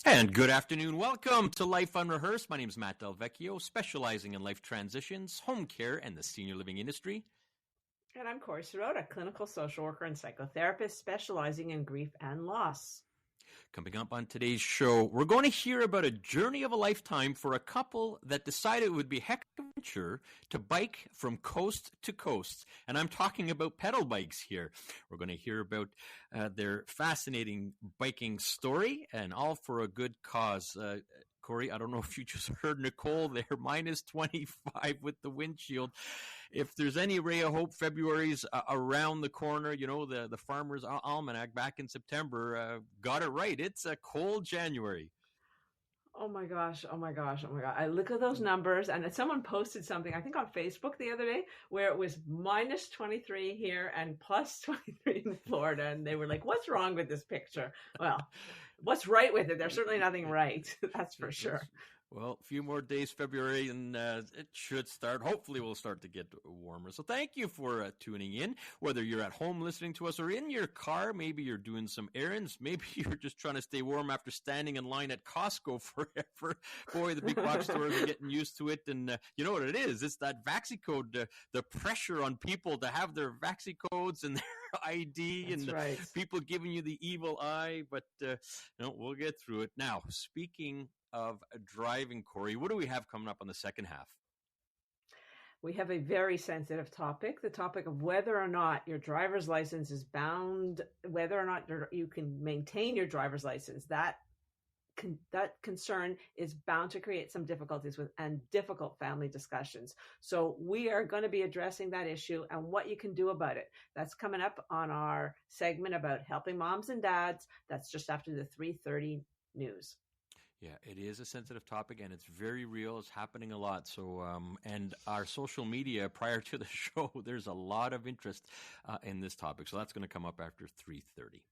And good afternoon. Welcome to Life Unrehearsed. My name is Matt Del Vecchio, specializing in life transitions, home care, and the senior living industry. And I'm Corrie Matt, clinical social worker and psychotherapist specializing in grief and loss. Coming up on today's show, we're going to hear about a journey of a lifetime for a couple that decided it would be a heck of an adventure to bike from coast to coast. And I'm talking about pedal bikes here. We're going to hear about their fascinating biking story, and all for a good cause. Corrie, I don't know if you just heard Nicole there, minus 25 with the windshield. If there's any ray of hope, February's around the corner. You know, the Farmer's Almanac back in September got it right. It's a cold January. Oh my gosh. I look at those numbers, and someone posted something, I think on Facebook the other day, where it was minus 23 here and plus 23 in Florida. And they were like, what's wrong with this picture? Well, what's right with it? There's certainly nothing right. That's for sure. Well, a few more days, February, and it should start. Hopefully, we'll start to get warmer. So thank you for tuning in. Whether you're at home listening to us or in your car, maybe you're doing some errands. Maybe you're just trying to stay warm after standing in line at Costco forever. Boy, the big box stores are getting used to it. And you know what it is? It's that VaxiCode, the pressure on people to have their VaxiCodes and their ID. That's and right. People giving you the evil eye. But no, we'll get through it. Now, speaking of driving, Corrie, what do we have coming up on the second half? We have a very sensitive topic, the topic of whether or not your driver's license is bound, whether or not you can maintain your driver's license. That concern is bound to create some difficulties and difficult family discussions. So we are going to be addressing that issue and what you can do about it. That's coming up on our segment about helping moms and dads. That's just after the 3:30 news. Yeah, it is a sensitive topic, and it's very real. It's happening a lot. So, and our social media prior to the show, there's a lot of interest in this topic. So that's going to come up after 3:30.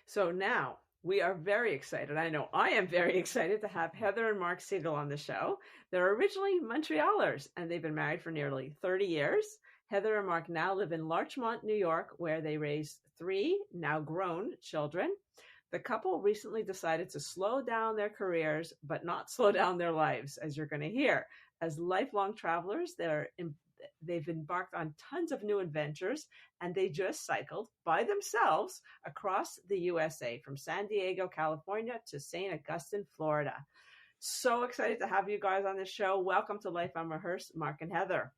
So now we are very excited. I know I am very excited to have Heather and Mark Siegel on the show. They're originally Montrealers, and they've been married for nearly 30 years. Heather and Mark now live in Larchmont, New York, where they raise 3 now grown children. The couple recently decided to slow down their careers, but not slow down their lives, as you're going to hear. As lifelong travelers, they've embarked on tons of new adventures, and they just cycled by themselves across the USA, from San Diego, California, to St. Augustine, Florida. So excited to have you guys on the show. Welcome to Life Unrehearsed, Mark and Heather.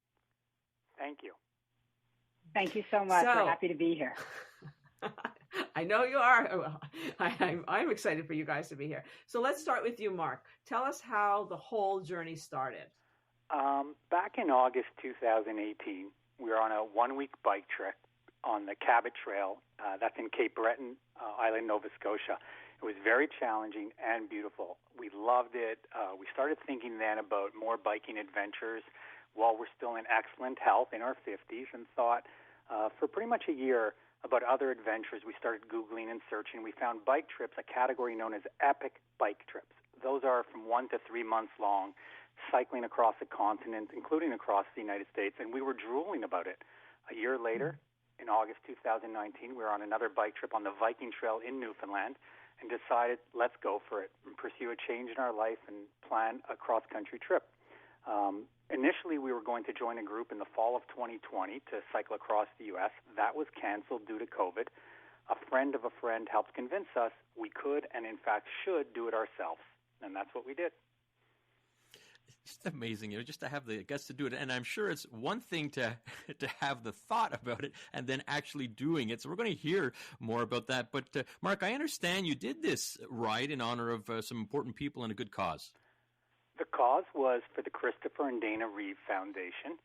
Thank you. Thank you so much. We're happy to be here. I know you are. I'm excited for you guys to be here. So let's start with you, Mark. Tell us how the whole journey started. Back in August 2018, we were on a 1-week bike trip on the Cabot Trail. That's in Cape Breton Island, Nova Scotia. It was very challenging and beautiful. We loved it. We started thinking then about more biking adventures while we're still in excellent health in our 50s, and thought for pretty much a year about other adventures. We started Googling and searching. We found bike trips, a category known as epic bike trips. Those are from 1 to 3 months long, cycling across the continent, including across the United States, and we were drooling about it. A year later, in August 2019, we were on another bike trip on the Viking Trail in Newfoundland and decided, let's go for it and pursue a change in our life and plan a cross-country trip. Initially, we were going to join a group in the fall of 2020 to cycle across the U.S. That was canceled due to COVID. A friend of a friend helped convince us we could and, in fact, should do it ourselves, and that's what we did. It's just amazing, just to have the guts to do it. And I'm sure it's one thing to have the thought about it and then actually doing it. So we're going to hear more about that. But, Mark, I understand you did this ride in honor of some important people and a good cause. The cause was for the Christopher and Dana Reeve Foundation.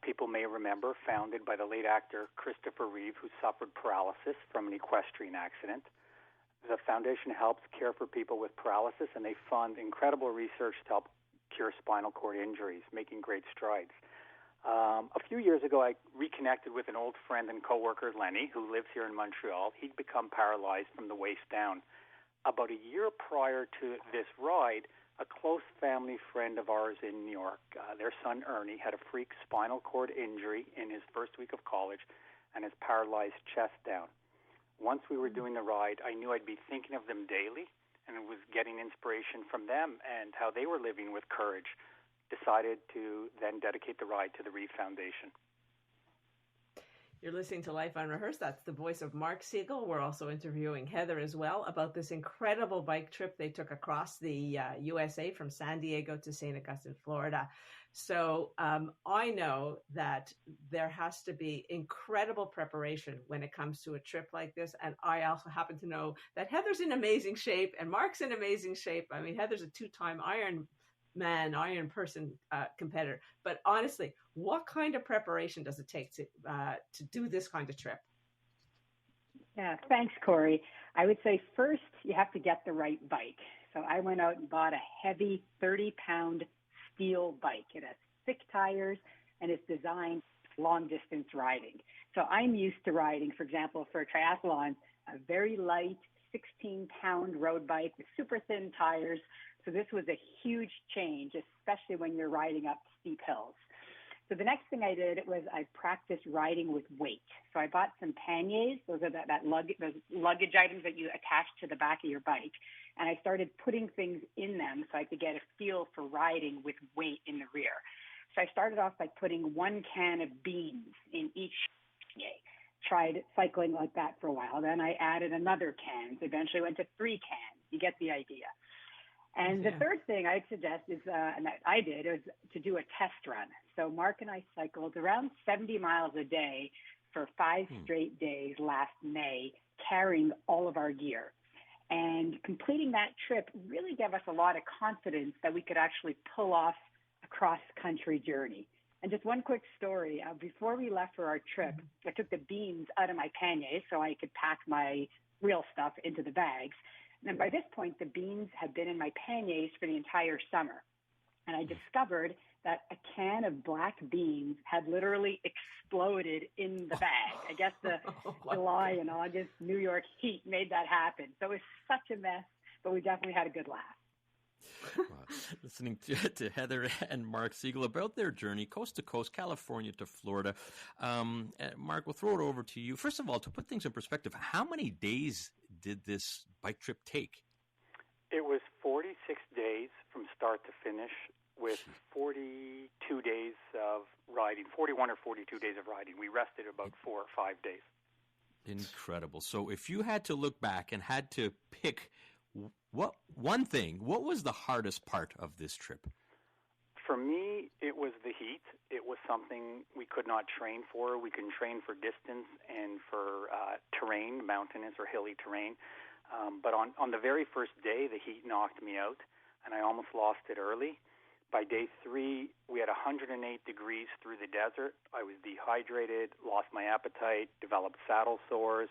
People may remember, founded by the late actor Christopher Reeve, who suffered paralysis from an equestrian accident. The foundation helps care for people with paralysis, and they fund incredible research to help cure spinal cord injuries, making great strides. A few years ago, I reconnected with an old friend and coworker, Lenny, who lives here in Montreal. He'd become paralyzed from the waist down. About a year prior to this ride, a close family friend of ours in New York, their son Ernie, had a freak spinal cord injury in his first week of college and his paralyzed chest down. Once we were doing the ride, I knew I'd be thinking of them daily, and getting inspiration from them and how they were living with courage, decided to then dedicate the ride to the Reeve Foundation. You're listening to Life Unrehearsed. That's the voice of Mark Siegel. We're also interviewing Heather as well about this incredible bike trip they took across the USA from San Diego to St. Augustine, Florida. So I know that there has to be incredible preparation when it comes to a trip like this. And I also happen to know that Heather's in amazing shape and Mark's in amazing shape. I mean, Heather's a two-time Iron person competitor. But honestly, what kind of preparation does it take to do this kind of trip? Yeah, thanks, Corrie. I would say first you have to get the right bike. So I went out and bought a heavy 30-pound steel bike. It has thick tires and it's designed for long-distance riding. So I'm used to riding, for example, for a triathlon, a very light 16-pound road bike with super thin tires. So this was a huge change, especially when you're riding up steep hills. So the next thing I did was I practiced riding with weight. So I bought some panniers. Those are those luggage items that you attach to the back of your bike. And I started putting things in them so I could get a feel for riding with weight in the rear. So I started off by putting 1 can of beans in each pannier. Tried cycling like that for a while. Then I added another can. So eventually went to 3 cans. You get the idea. And the third thing I'd suggest is, and that I did, is to do a test run. So Mark and I cycled around 70 miles a day for 5 straight days last May, carrying all of our gear. And completing that trip really gave us a lot of confidence that we could actually pull off a cross-country journey. And just one quick story. Before we left for our trip, I took the beans out of my panniers so I could pack my real stuff into the bags. And by this point, the beans had been in my panniers for the entire summer. And I discovered that a can of black beans had literally exploded in the bag. I guess the July and August New York heat made that happen. So it was such a mess, but we definitely had a good laugh. Listening to Heather and Mark Siegel about their journey coast to coast, California to Florida. Mark, we'll throw it over to you. First of all, to put things in perspective, how many days did this bike trip take? It was 46 days from start to finish with 42 days of riding, 41 or 42 days of riding. We rested about 4 or 5 days. Incredible. So if you had to look back and had to pick what was the hardest part of this trip? For me, it was the heat. It was something we could not train for. We can train for distance and for terrain, mountainous or hilly terrain. But on the very first day, the heat knocked me out, and I almost lost it early. By day 3, we had 108 degrees through the desert. I was dehydrated, lost my appetite, developed saddle sores,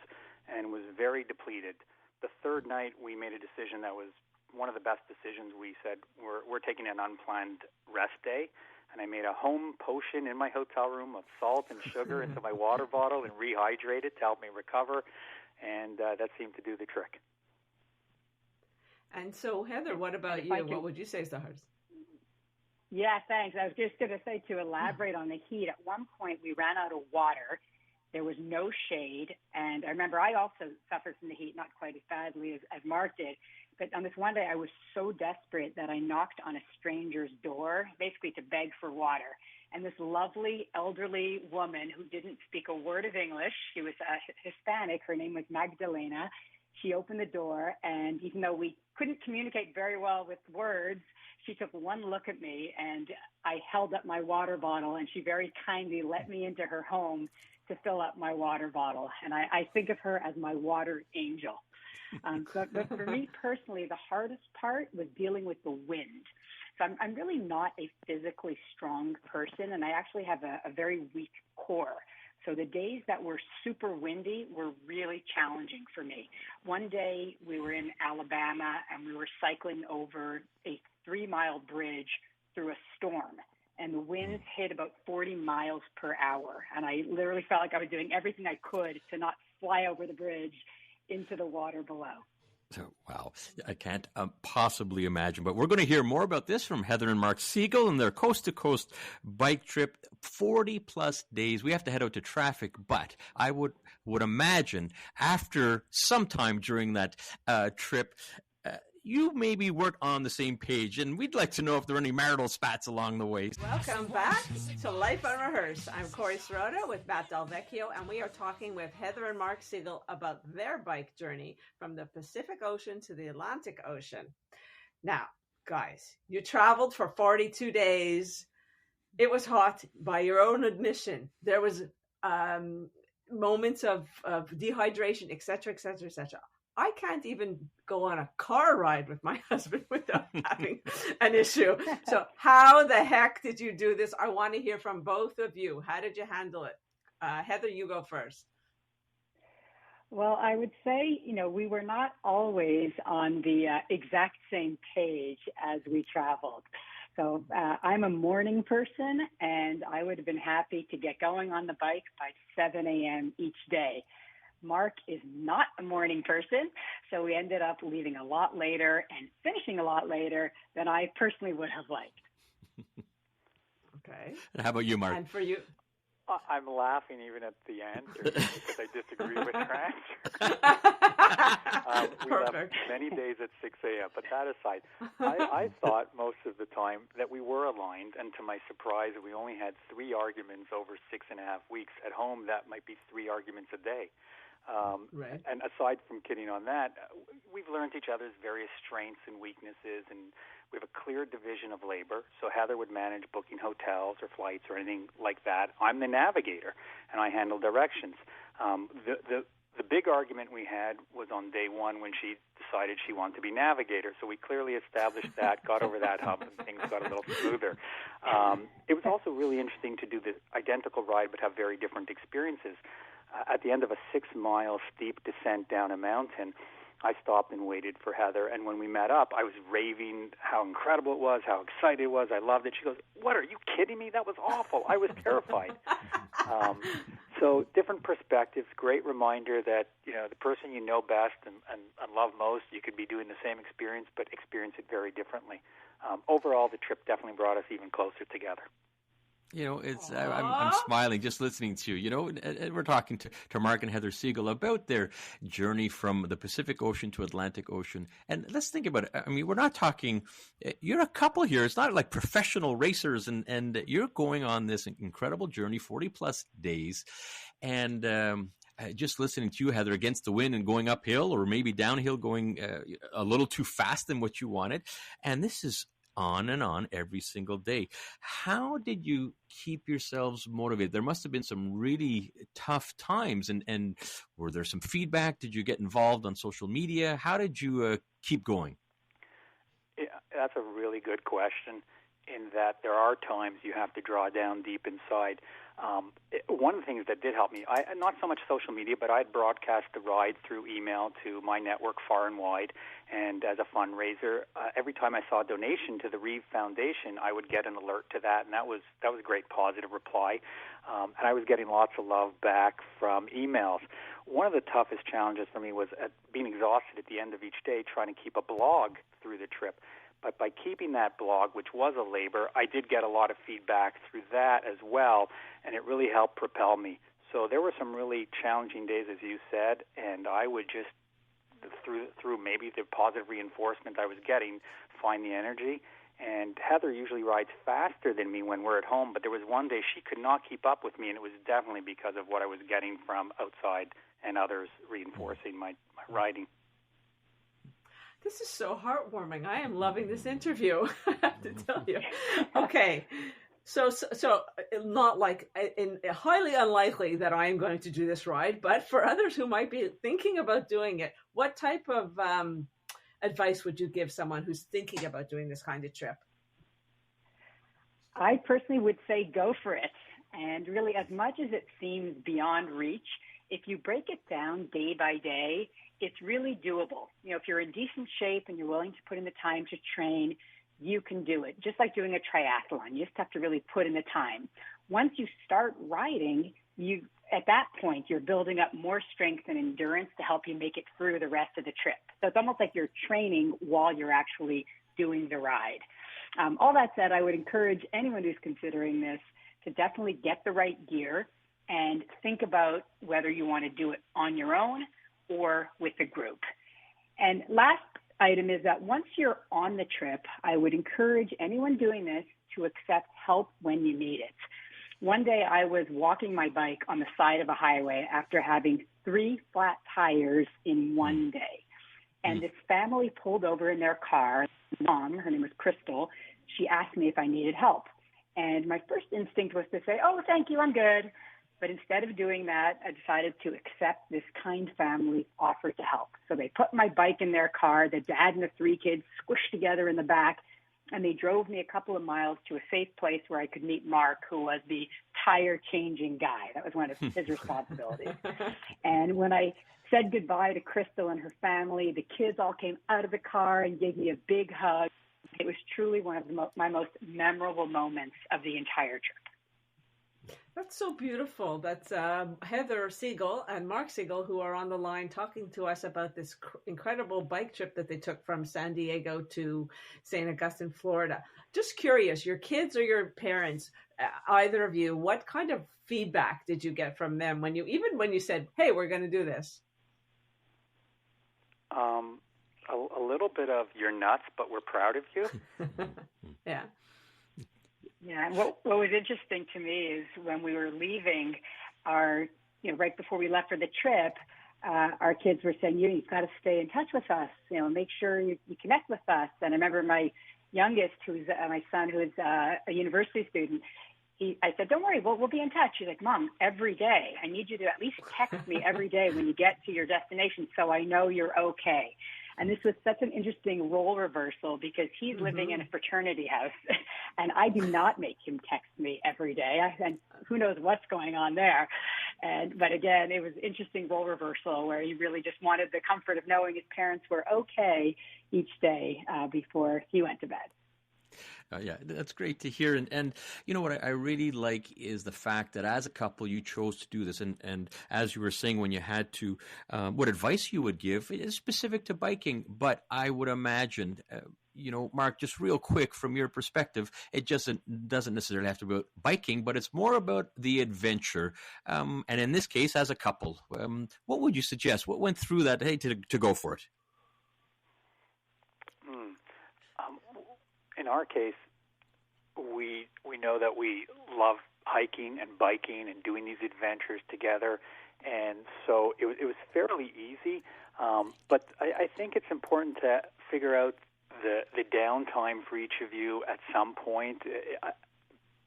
and was very depleted. The third night, we made a decision that was one of the best decisions. We said, we're taking an unplanned rest day, and I made a home potion in my hotel room of salt and sugar into my water bottle and rehydrated to help me recover, and that seemed to do the trick. And so, Heather, what about you? What would you say is the hardest? Yeah, thanks. I was just going to say, to elaborate on the heat, at one point we ran out of water. There was no shade. And I remember I also suffered from the heat, not quite as badly as Mark did. But on this one day, I was so desperate that I knocked on a stranger's door, basically to beg for water. And this lovely elderly woman who didn't speak a word of English, she was Hispanic, her name was Magdalena. She opened the door, and even though we couldn't communicate very well with words, she took one look at me, and I held up my water bottle, and she very kindly let me into her home to fill up my water bottle. And I think of her as my water angel. But for me personally, the hardest part was dealing with the wind. So I'm really not a physically strong person, and I actually have a very weak core. So the days that were super windy were really challenging for me. One day we were in Alabama, and we were cycling over a 3-mile bridge through a storm, and the winds hit about 40 miles per hour. And I literally felt like I was doing everything I could to not fly over the bridge into the water below. Wow, I can't possibly imagine. But we're going to hear more about this from Heather and Mark Siegel and their coast-to-coast bike trip, 40-plus days. We have to head out to traffic, but I would imagine after some time during that trip, you maybe weren't on the same page, and we'd like to know if there are any marital spats along the way. Welcome back to Life Unrehearsed. I'm Corrie Sirota with Matt Delvecchio, and we are talking with Heather and Mark Siegel about their bike journey from the Pacific Ocean to the Atlantic Ocean. Now, guys, you traveled for 42 days. It was hot by your own admission. There was moments of dehydration, etc., etc., etc. I can't even go on a car ride with my husband without having an issue. So how the heck did you do this? I want to hear from both of you. How did you handle it? Heather, you go first. Well, I would say, we were not always on the exact same page as we traveled. So I'm a morning person, and I would have been happy to get going on the bike by 7 a.m. each day. Mark is not a morning person, so we ended up leaving a lot later and finishing a lot later than I personally would have liked. Okay. How about you, Mark? And for you? I'm laughing even at the answer because I disagree with her answer. We left many days at 6 a.m., but that aside, I thought most of the time that we were aligned, and to my surprise, we only had 3 arguments over 6.5 weeks. At home, that might be 3 arguments a day. Right. And aside from kidding on that, we've learned each other's various strengths and weaknesses, and we have a clear division of labor. So Heather would manage booking hotels or flights or anything like that. I'm the navigator, and I handle directions. The big argument we had was on day 1 when she decided she wanted to be navigator. So we clearly established that, got over that hump, and things got a little smoother. It was also really interesting to do the identical ride but have very different experiences. At the end of a 6-mile steep descent down a mountain, I stopped and waited for Heather, and when we met up, I was raving how incredible it was, how excited it was. I loved it. She goes, "What, are you kidding me? That was awful." I was terrified. So different perspectives, great reminder that, the person you know best and love most, you could be doing the same experience, but experience it very differently. Overall, the trip definitely brought us even closer together. I'm smiling just listening to you. And we're talking to Mark and Heather Siegel about their journey from the Pacific Ocean to Atlantic Ocean. And let's think about it. I mean, we're not talking, you're a couple here. It's not like professional racers, and you're going on this incredible journey, 40 plus days. And just listening to you, Heather, against the wind and going uphill or maybe downhill, going a little too fast than what you wanted. And this is on and on every single day. How did you keep yourselves motivated? There must have been some really tough times, and were there some feedback? Did you get involved on social media? How did you keep going? Yeah, that's a really good question, in that there are times you have to draw down deep inside. One of the things that did help me, not so much social media, but I'd broadcast the ride through email to my network far and wide. And as a fundraiser, every time I saw a donation to the Reeve Foundation, I would get an alert to that, and that was a great positive reply. And I was getting lots of love back from emails. One of the toughest challenges for me was being exhausted at the end of each day trying to keep a blog through the trip. But by keeping that blog, which was a labor, I did get a lot of feedback through that as well, and it really helped propel me. So there were some really challenging days, as you said, and I would just, through maybe the positive reinforcement I was getting, find the energy. And Heather usually rides faster than me when we're at home, but there was one day she could not keep up with me, and it was definitely because of what I was getting from outside and others reinforcing my riding. This is so heartwarming. I am loving this interview, I have to tell you. Okay, so not like, highly unlikely that I am going to do this ride, but for others who might be thinking about doing it, what type of advice would you give someone who's thinking about doing this kind of trip? I personally would say go for it. And really, as much as it seems beyond reach, if you break it down day by day, it's really doable. If you're in decent shape and you're willing to put in the time to train, you can do it. Just like doing a triathlon, you just have to really put in the time. Once you start riding, at that point, you're building up more strength and endurance to help you make it through the rest of the trip. So it's almost like you're training while you're actually doing the ride. All that said, I would encourage anyone who's considering this to definitely get the right gear and think about whether you want to do it on your own or with a group. And last item is that once you're on the trip, I would encourage anyone doing this to accept help when you need it. One day I was walking my bike on the side of a highway after having 3 flat tires in one day. And this family pulled over in their car. Mom, her name was Crystal, she asked me if I needed help. And my first instinct was to say, oh, thank you, I'm good. But instead of doing that, I decided to accept this kind family offer to help. So they put my bike in their car, the dad and the 3 kids squished together in the back, and they drove me a couple of miles to a safe place where I could meet Mark, who was the tire changing guy. That was one of his responsibilities. And when I said goodbye to Crystal and her family, the kids all came out of the car and gave me a big hug. It was truly one of my most memorable moments of the entire trip. That's so beautiful. That's Heather Siegel and Mark Siegel, who are on the line talking to us about this incredible bike trip that they took from San Diego to St. Augustine, Florida. Just curious, your kids or your parents, either of you, what kind of feedback did you get from them when you said, hey, we're going to do this? A little bit of you're nuts, but we're proud of you. Yeah. Yeah, and what was interesting to me is when we were leaving, right before we left for the trip, our kids were saying, you've got to stay in touch with us, make sure you connect with us. And I remember my youngest, who's my son, who is a university student, I said, don't worry, we'll be in touch. She's like, Mom, every day, I need you to at least text me every day when you get to your destination so I know you're okay. And this was such an interesting role reversal because he's living in a fraternity house and I do not make him text me every day. And who knows what's going on there. But again, it was interesting role reversal where he really just wanted the comfort of knowing his parents were okay each day before he went to bed. Yeah, that's great to hear. And you know what I really like is the fact that as a couple, you chose to do this. And as you were saying, when you had to, what advice you would give is specific to biking. But I would imagine, Mark, just real quick from your perspective, it just doesn't necessarily have to be about biking, but it's more about the adventure. And in this case, as a couple, what would you suggest? What went through that, hey, to go for it? In our case, we know that we love hiking and biking and doing these adventures together, and so it was fairly easy. But I think it's important to figure out the downtime for each of you at some point.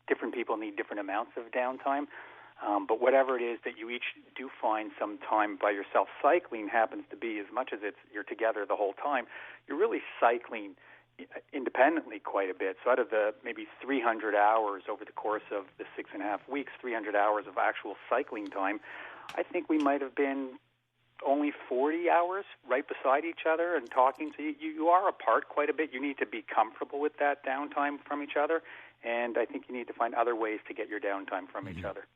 Different people need different amounts of downtime, but whatever it is that you each do find some time by yourself, cycling happens to be, as much as you're together the whole time, you're really cycling independently quite a bit. So out of the maybe 300 hours over the course of the 6.5 weeks, 300 hours of actual cycling time, I think we might have been only 40 hours right beside each other and talking. So you are apart quite a bit. You need to be comfortable with that downtime from each other, and I think you need to find other ways to get your downtime from each other.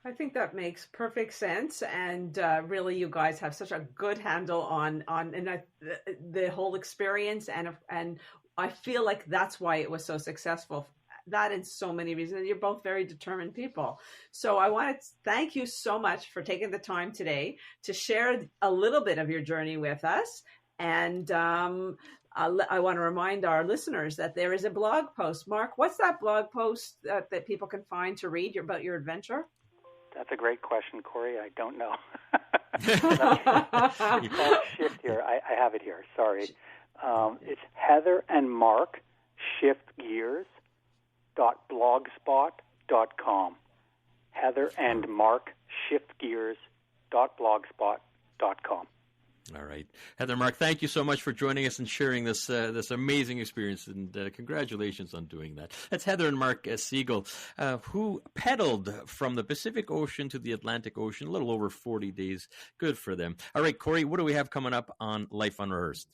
I think that makes perfect sense, and really, you guys have such a good handle on the whole experience, and I feel like that's why it was so successful. That and so many reasons. You're both very determined people. So I want to thank you so much for taking the time today to share a little bit of your journey with us, and I want to remind our listeners that there is a blog post. Mark, what's that blog post that people can find to read about your adventure? That's a great question, Corrie. I don't know. It's called Shift here. I have it here. Sorry. It's Heather and Mark shiftgears.blogspot.com. Heather and Mark shiftgears.blogspot.com. All right. Heather, Mark, thank you so much for joining us and sharing this amazing experience, and congratulations on doing that. That's Heather and Mark Siegel, who pedaled from the Pacific Ocean to the Atlantic Ocean, a little over 40 days. Good for them. All right, Corrie, what do we have coming up on Life Unrehearsed?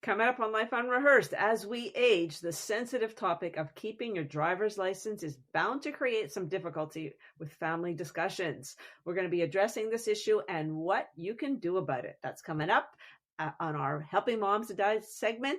Coming up on Life Unrehearsed, as we age, the sensitive topic of keeping your driver's license is bound to create some difficulty with family discussions. We're going to be addressing this issue and what you can do about it. That's coming up on our Helping Moms to Die segment